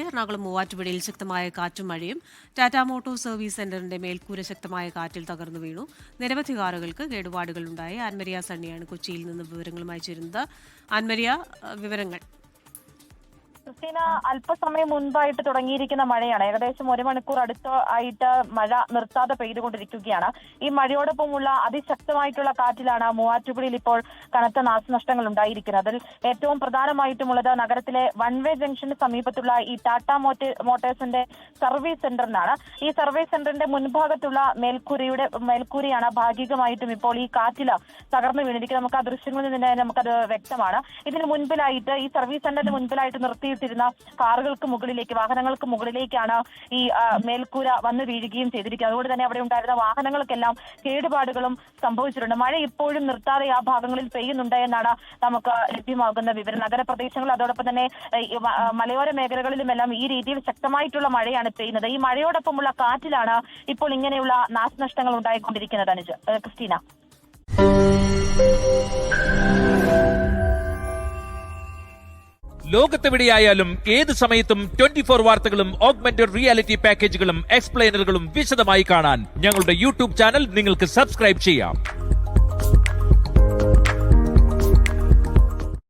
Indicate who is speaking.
Speaker 1: എറണാകുളം മൂവാറ്റുപുഴയിൽ ശക്തമായ കാറ്റും മഴയും. ടാറ്റ മോട്ടോർ സർവീസ് സെന്ററിന്റെ മേൽക്കൂര ശക്തമായ കാറ്റിൽ തകർന്നു വീണു. നിരവധി കാറുകൾക്ക് കേടുപാടുകളുണ്ടായി. ആൻമരിയ സണ്ണിയാണ് കൊച്ചിയിൽ നിന്ന് വിവരങ്ങളുമായി ചേരുന്നത്. ആൻമരിയ, വിവരങ്ങൾ.
Speaker 2: ക്രിസ്റ്റീന, അല്പസമയം മുൻപായിട്ട് തുടങ്ങിയിരിക്കുന്ന മഴയാണ്. ഏകദേശം 1 മണിക്കൂർ അടുത്തായിട്ട് മഴ നിർത്താതെ പെയ്തുകൊണ്ടിരിക്കുകയാണ്. ഈ മഴയോടൊപ്പമുള്ള അതിശക്തമായിട്ടുള്ള കാറ്റിലാണ് മൂവാറ്റുപുഴയിൽ ഇപ്പോൾ കനത്ത നാശനഷ്ടങ്ങൾ ഉണ്ടായിരിക്കുന്നത്. അതിൽ ഏറ്റവും പ്രധാനമായിട്ടുമുള്ളത് നഗരത്തിലെ വൺവേ ജംഗ്ഷന് സമീപത്തുള്ള ഈ ടാറ്റ മോട്ടോഴ്സിന്റെ സർവീസ് സെന്ററിനാണ്. ഈ സർവീസ് സെന്ററിന്റെ മുൻഭാഗത്തുള്ള മേൽക്കൂരയാണ് ഭാഗികമായിട്ടും ഇപ്പോൾ ഈ കാറ്റിൽ തകർന്നു വീണിരിക്കുന്നത്. നമുക്ക് ആ ദൃശ്യങ്ങളിൽ നിന്ന് നമുക്കത് വ്യക്തമാണ്. ഇതിന് മുൻപിലായിട്ട് ഈ സർവീസ് സെന്ററിന് മുൻപിലായിട്ട് നിർത്തിയിരുന്ന വാഹനങ്ങൾക്ക് മുകളിലേക്കാണ് ഈ മേൽക്കൂര വന്നു വീഴുകയും ചെയ്തിരിക്കുന്നത്. അതുകൊണ്ട് തന്നെ അവിടെ ഉണ്ടായിരുന്ന വാഹനങ്ങൾക്കെല്ലാം കേടുപാടുകളും സംഭവിച്ചിട്ടുണ്ട്. മഴ ഇപ്പോഴും നിർത്താതെ ആ ഭാഗങ്ങളിൽ പെയ്യുന്നുണ്ട് എന്നാണ് നമുക്ക് ലഭ്യമാകുന്ന വിവരം. നഗരപ്രദേശങ്ങൾ അതോടൊപ്പം തന്നെ മലയോര മേഖലകളിലുമെല്ലാം ഈ രീതിയിൽ ശക്തമായിട്ടുള്ള മഴയാണ് പെയ്യുന്നത്. ഈ മഴയോടൊപ്പമുള്ള കാറ്റിലാണ് ഇപ്പോൾ ഇങ്ങനെയുള്ള നാശനഷ്ടങ്ങൾ ഉണ്ടായിക്കൊണ്ടിരിക്കുന്നത്. ക്രിസ്റ്റീന,
Speaker 3: ലോകത്തെവിടെയായാലും ഏത് സമയത്തും 24 വാർത്തകളും ഓഗ്മെന്റഡ് റിയാലിറ്റി പാക്കേജുകളും എക്സ്പ്ലെയിനറുകളും വിശദമായി കാണാൻ ഞങ്ങളുടെ യൂട്യൂബ് ചാനൽ നിങ്ങൾക്ക് സബ്സ്ക്രൈബ് ചെയ്യാം.